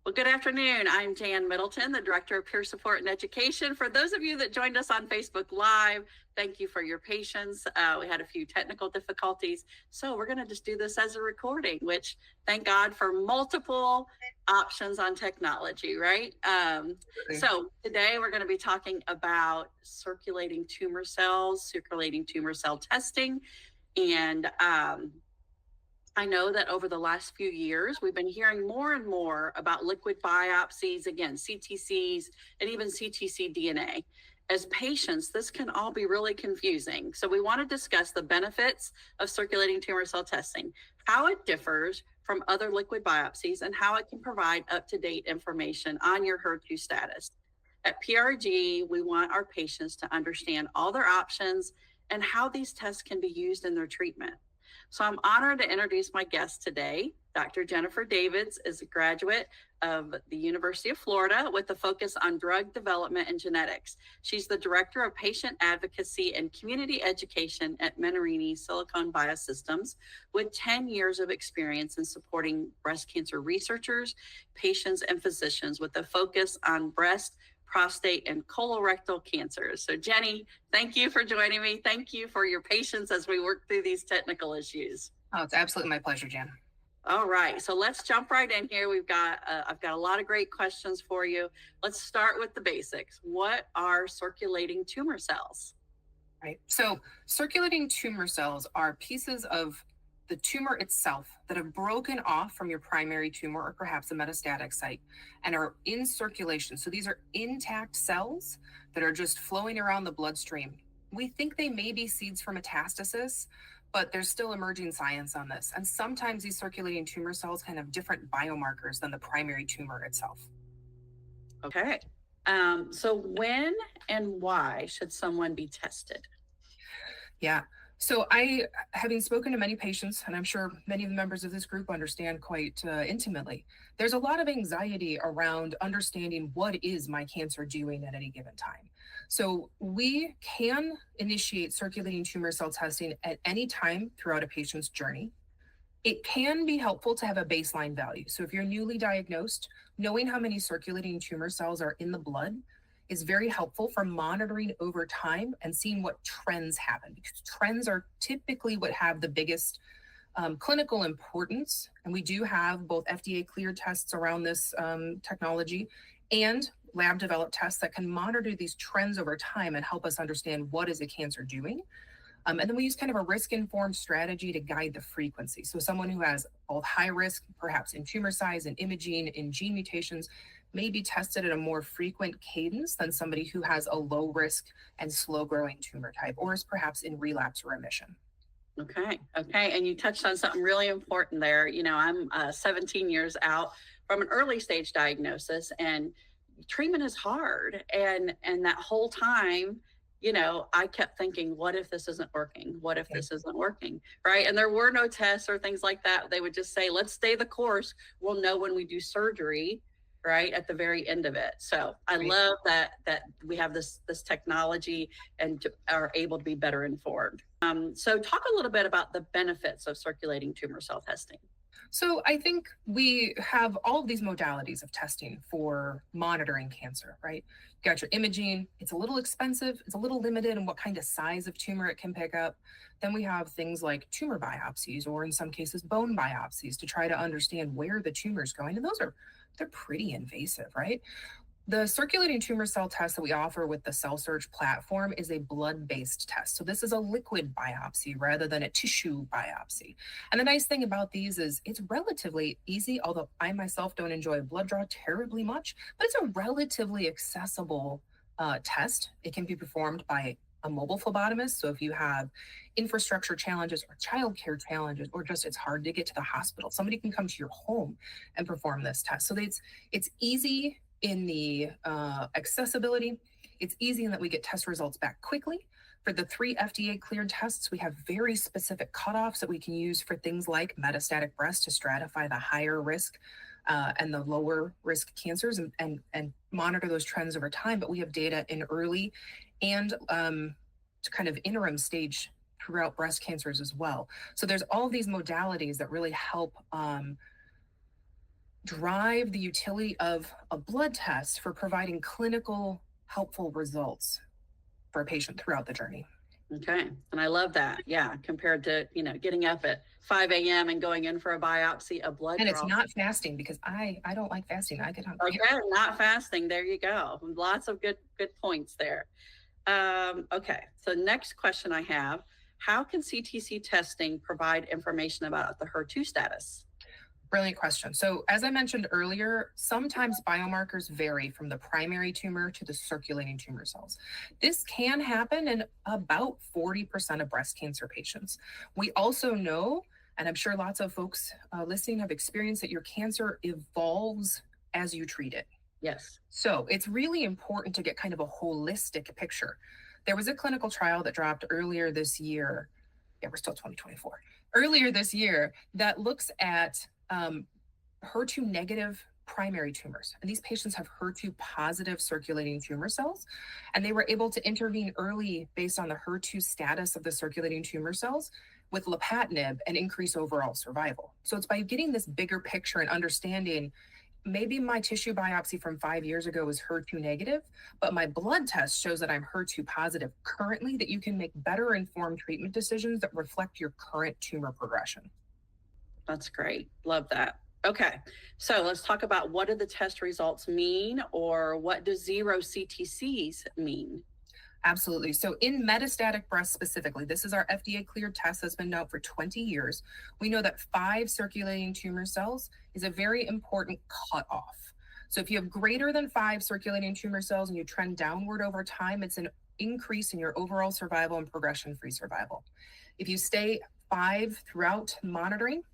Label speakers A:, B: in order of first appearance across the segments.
A: Well, good afternoon. I'm Jan Middleton, the Director of Peer Support and Education. For those of you that joined us on Facebook Live, thank you for your patience. We had a few technical difficulties, so we're going to just do this as a recording, which thank God for multiple options on technology, right? So today we're going to be talking about circulating tumor cells, circulating tumor cell testing, and I know that over the last few years, we've been hearing more and more about liquid biopsies, again, CTCs, and even CTC DNA. As patients, this can all be really confusing. So we want to discuss the benefits of circulating tumor cell testing, how it differs from other liquid biopsies, and how it can provide up-to-date information on your HER2 status. At PRG, we want our patients to understand all their options and how these tests can be used in their treatment. So I'm honored to introduce my guest today. Dr. Jennifer Davids is a graduate of the University of Florida with a focus on drug development and genetics. She's the Director of Patient Advocacy and Community Education at Menarini Silicon Biosystems with 10 years of experience in supporting breast cancer researchers, patients, and physicians with a focus on breast, prostate, and colorectal cancers. So Jenny, thank you for joining me. Thank you for your patience as we work through these technical issues.
B: Oh, it's absolutely my pleasure, Jen.
A: All right, so let's jump right in here. I've got a lot of great questions for you. Let's start with the basics. What are circulating tumor cells?
B: Right. So circulating tumor cells are pieces of the tumor itself that have broken off from your primary tumor or perhaps a metastatic site and are in circulation. So these are intact cells that are just flowing around the bloodstream. We think they may be seeds for metastasis, but there's still emerging science on this. And sometimes these circulating tumor cells can have different biomarkers than the primary tumor itself.
A: Okay. So when and why should someone be tested?
B: Yeah. So having spoken to many patients, and I'm sure many of the members of this group understand quite intimately, there's a lot of anxiety around understanding what is my cancer doing at any given time. So we can initiate circulating tumor cell testing at any time throughout a patient's journey. It can be helpful to have a baseline value. So if you're newly diagnosed, knowing how many circulating tumor cells are in the blood is very helpful for monitoring over time and seeing what trends happen, because trends are typically what have the biggest clinical importance. And we do have both FDA cleared tests around this technology and lab developed tests that can monitor these trends over time and help us understand what is a cancer doing. And then we use kind of a risk-informed strategy to guide the frequency. So someone who has both high risk, perhaps in tumor size and imaging, in gene mutations, may be tested at a more frequent cadence than somebody who has a low risk and slow growing tumor type, or is perhaps in relapse or remission.
A: Okay. And you touched on something really important there. You know, I'm 17 years out from an early stage diagnosis, and treatment is hard. And that whole time, you know, I kept thinking, what if this isn't working? What if this isn't working? Right. And there were no tests or things like that. They would just say, let's stay the course. We'll know when we do surgery, right, at the very end of it. So I love that we have this technology and are able to be better informed. So talk a little bit about the benefits of circulating tumor cell testing.
B: So I think we have all of these modalities of testing for monitoring cancer, right? You got your imaging, it's a little expensive, it's a little limited in what kind of size of tumor it can pick up. Then we have things like tumor biopsies, or in some cases bone biopsies, to try to understand where the tumor is going. And they're pretty invasive, right? The circulating tumor cell test that we offer with the Cell Search platform is a blood-based test. So this is a liquid biopsy rather than a tissue biopsy. And the nice thing about these is it's relatively easy, although I myself don't enjoy blood draw terribly much, but it's a relatively accessible test. It can be performed by a mobile phlebotomist. So if you have infrastructure challenges or childcare challenges, or just it's hard to get to the hospital, somebody can come to your home and perform this test. So it's easy in the accessibility. It's easy in that we get test results back quickly. For the 3 FDA cleared tests, we have very specific cutoffs that we can use for things like metastatic breast to stratify the higher risk and the lower risk cancers and monitor those trends over time. But we have data in early and to kind of interim stage throughout breast cancers as well. So there's all these modalities that really help drive the utility of a blood test for providing clinical helpful results for a patient throughout the journey.
A: Okay. And I love that. Yeah. Compared to, getting up at 5 a.m. and going in for a biopsy, a blood
B: And
A: draw.
B: it's not fasting because I don't like fasting. I get hungry.
A: Okay. Not fasting. There you go. Lots of good points there. Okay. So next question I have, how can CTC testing provide information about the HER2 status?
B: Brilliant question. So as I mentioned earlier, sometimes biomarkers vary from the primary tumor to the circulating tumor cells. This can happen in about 40% of breast cancer patients. We also know, and I'm sure lots of folks listening have experienced, that your cancer evolves as you treat it.
A: Yes.
B: So it's really important to get kind of a holistic picture. There was a clinical trial that dropped earlier this year. Yeah, we're still 2024. Earlier this year that looks at HER2 negative primary tumors. And these patients have HER2 positive circulating tumor cells. And they were able to intervene early based on the HER2 status of the circulating tumor cells with lapatinib and increase overall survival. So it's by getting this bigger picture and understanding, maybe my tissue biopsy from 5 years ago is HER2 negative, but my blood test shows that I'm HER2 positive currently, that you can make better informed treatment decisions that reflect your current tumor progression.
A: That's great. Love that. Okay. So let's talk about, what do the test results mean, or what do 0 CTCs mean?
B: Absolutely. So in metastatic breast specifically, this is our FDA cleared test that's been out for 20 years. We know that 5 circulating tumor cells is a very important cutoff. So if you have greater than 5 circulating tumor cells and you trend downward over time, it's an increase in your overall survival and progression-free survival. If you stay 5 throughout monitoring,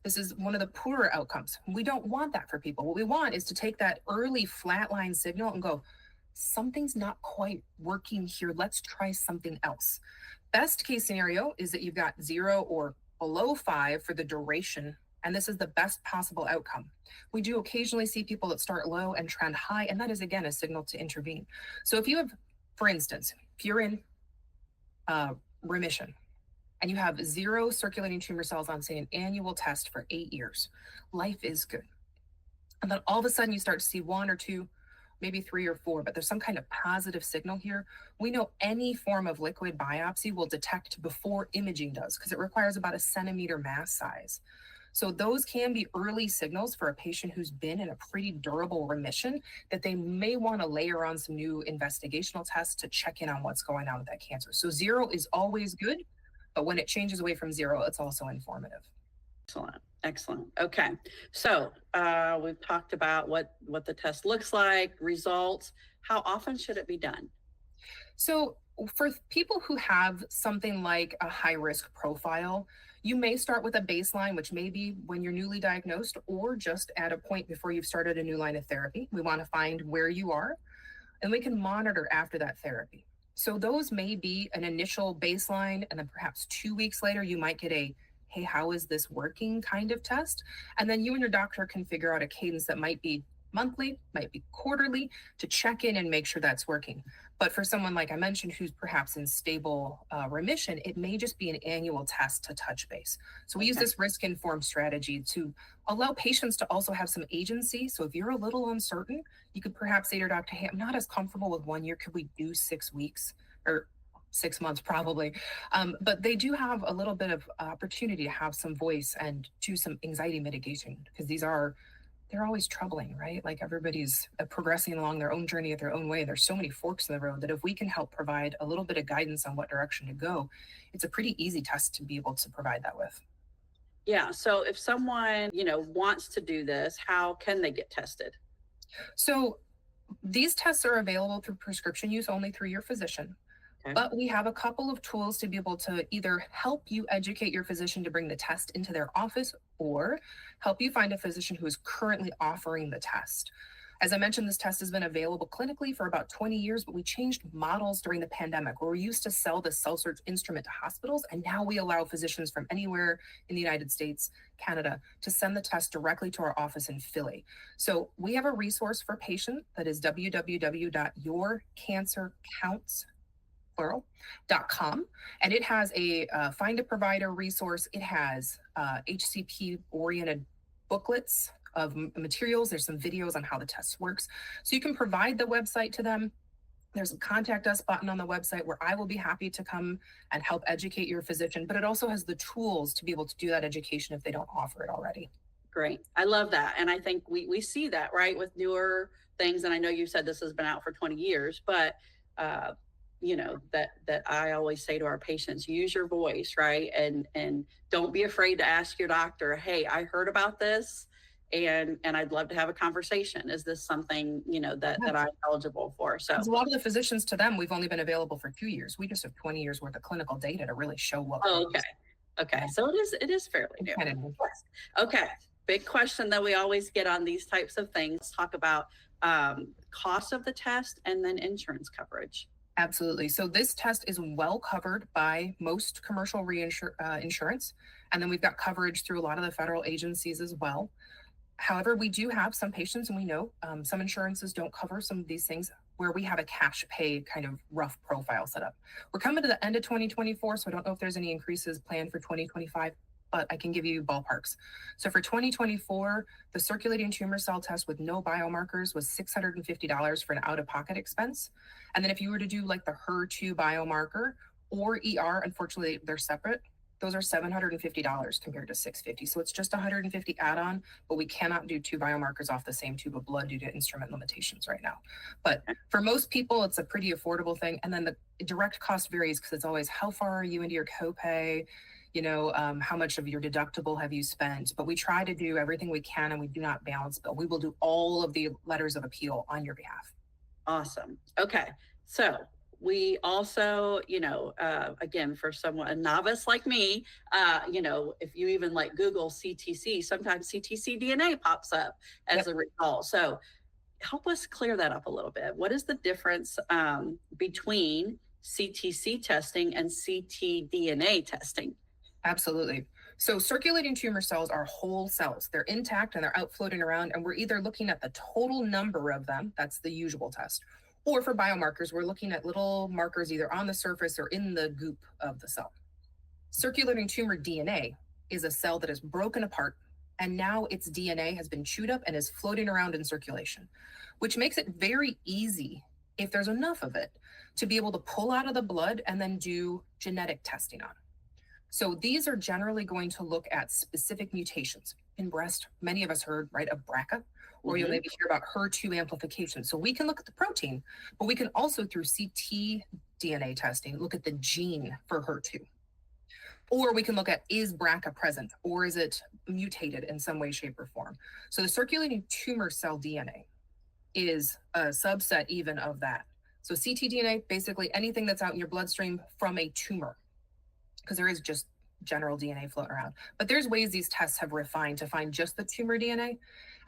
B: this is one of the poorer outcomes. We don't want that for people. What we want is to take that early flatline signal and go, something's not quite working here. Let's try something else. Best case scenario is that you've got 0 or below 5 for the duration, and this is the best possible outcome. We do occasionally see people that start low and trend high, and that is, again, a signal to intervene. So if you have, for instance, if you're in remission, and you have 0 circulating tumor cells on, say, an annual test for 8 years, life is good. And then all of a sudden you start to see 1 or 2, maybe 3 or 4, but there's some kind of positive signal here. We know any form of liquid biopsy will detect before imaging does, because it requires about a centimeter mass size. So those can be early signals for a patient who's been in a pretty durable remission, that they may want to layer on some new investigational tests to check in on what's going on with that cancer. So 0 is always good, but when it changes away from 0, it's also informative.
A: Excellent. Excellent. Okay. So we've talked about what the test looks like, results. How often should it be done?
B: So for people who have something like a high risk profile, you may start with a baseline, which may be when you're newly diagnosed or just at a point before you've started a new line of therapy. We want to find where you are, and we can monitor after that therapy. So those may be an initial baseline, and then perhaps 2 weeks later, you might get a, hey, how is this working kind of test? And then you and your doctor can figure out a cadence that might be monthly, might be quarterly, to check in and make sure that's working. But for someone like I mentioned, who's perhaps in stable remission, it may just be an annual test to touch base. So we use this risk-informed strategy to allow patients to also have some agency. So if you're a little uncertain, you could perhaps say to your doctor, hey, I'm not as comfortable with 1 year. Could we do 6 weeks or 6 months probably? But they do have a little bit of opportunity to have some voice and do some anxiety mitigation, because they're always troubling, right? Like, everybody's progressing along their own journey at their own way. There's so many forks in the road that if we can help provide a little bit of guidance on what direction to go, it's a pretty easy test to be able to provide that with.
A: Yeah. So if someone, wants to do this, how can they get tested?
B: So these tests are available through prescription use only through your physician.
A: Okay.
B: But we have a couple of tools to be able to either help you educate your physician to bring the test into their office, or help you find a physician who is currently offering the test. As I mentioned, this test has been available clinically for about 20 years, but we changed models during the pandemic, where we used to sell the cell search instrument to hospitals, and now we allow physicians from anywhere in the United States, Canada, to send the test directly to our office in Philly. So we have a resource for patient that is www.yourcancercounts.com, and it has a find a provider resource. It has HCP oriented booklets of materials. There's some videos on how the test works. So you can provide the website to them. There's a contact us button on the website where I will be happy to come and help educate your physician, but it also has the tools to be able to do that education if they don't offer it already.
A: Great. I love that. And I think we see that, right, with newer things. And I know you said this has been out for 20 years, but you know, that I always say to our patients, use your voice, right? And don't be afraid to ask your doctor, hey, I heard about this and I'd love to have a conversation. Is this something, you know, that I'm eligible for? So
B: a lot of the physicians, to them, we've only been available for 2 years. We just have 20 years worth of clinical data to really show what.
A: Oh, okay. Okay. So it is fairly new. Yes. Okay. Big question that we always get on these types of things. Talk about cost of the test and then insurance coverage.
B: Absolutely. So this test is well covered by most commercial insurance. And then we've got coverage through a lot of the federal agencies as well. However, we do have some patients, and we know some insurances don't cover some of these things, where we have a cash pay kind of rough profile set up. We're coming to the end of 2024, so I don't know if there's any increases planned for 2025, but I can give you ballparks. So for 2024, the circulating tumor cell test with no biomarkers was $650 for an out-of-pocket expense. And then if you were to do like the HER2 biomarker or ER, unfortunately, they're separate. Those are $750 compared to $650. So it's just $150 add-on, but we cannot do 2 biomarkers off the same tube of blood due to instrument limitations right now. But for most people, it's a pretty affordable thing. And then the direct cost varies because it's always how far are you into your copay? You know, how much of your deductible have you spent? But we try to do everything we can, and we do not balance bill. We will do all of the letters of appeal on your behalf.
A: Awesome. Okay. So we also, you know, again, for someone, a novice like me, you know, if you even like Google CTC, sometimes CTC DNA pops up as a result. So help us clear that up a little bit. What is the difference between CTC testing and ctDNA testing?
B: Absolutely. So circulating tumor cells are whole cells. They're intact and they're out floating around, and we're either looking at the total number of them, that's the usual test, or for biomarkers, we're looking at little markers either on the surface or in the goop of the cell. Circulating tumor DNA is a cell that is broken apart, and now its DNA has been chewed up and is floating around in circulation, which makes it very easy, if there's enough of it, to be able to pull out of the blood and then do genetic testing on. So these are generally going to look at specific mutations. In breast, many of us heard, right, of BRCA, or you'll maybe hear about HER2 amplification. So we can look at the protein, but we can also, through ctDNA testing, look at the gene for HER2. Or we can look at, is BRCA present, or is it mutated in some way, shape, or form? So the circulating tumor cell DNA is a subset even of that. So ctDNA, basically anything that's out in your bloodstream from a tumor, because there is just general DNA floating around. But there's ways these tests have refined to find just the tumor DNA.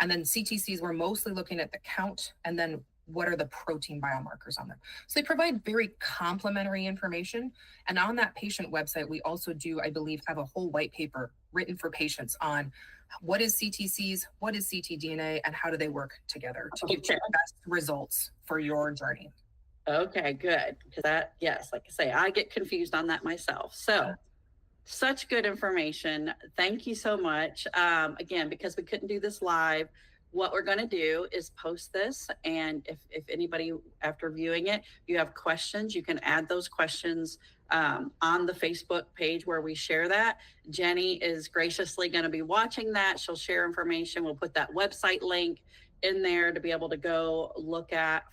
B: And then CTCs, we're mostly looking at the count and then what are the protein biomarkers on them. So they provide very complementary information. And on that patient website, we also do, I believe, have a whole white paper written for patients on what is CTCs, what is ctDNA, and how do they work together to get you the best results for your journey.
A: Okay, good. Because that, yes, like I say, I get confused on that myself. So such good information. Thank you so much. Again, because we couldn't do this live, what we're going to do is post this. And if anybody, after viewing it, you have questions, you can add those questions on the Facebook page where we share that. Jenny is graciously going to be watching that. She'll share information. We'll put that website link in there to be able to go look at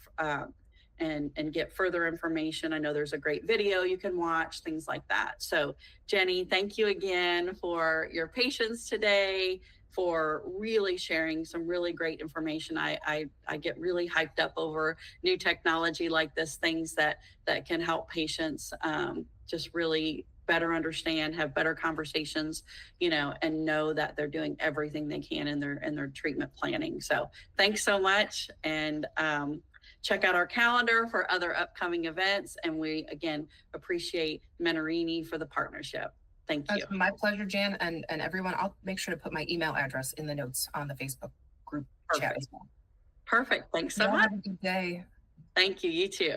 A: and get further information. I know there's a great video you can watch, things like that. So Jenny, thank you again for your patience today, for really sharing some really great information. I get really hyped up over new technology like this, things that can help patients just really better understand, have better conversations, you know, and know that they're doing everything they can in their treatment planning. So thanks so much. And check out our calendar for other upcoming events. And we, again, appreciate Menarini for the partnership. Thank you.
B: That's my pleasure, Jan, and everyone. I'll make sure to put my email address in the notes on the Facebook group chat as well.
A: Perfect. Thanks so much.
B: Have a good day.
A: Thank you. You too.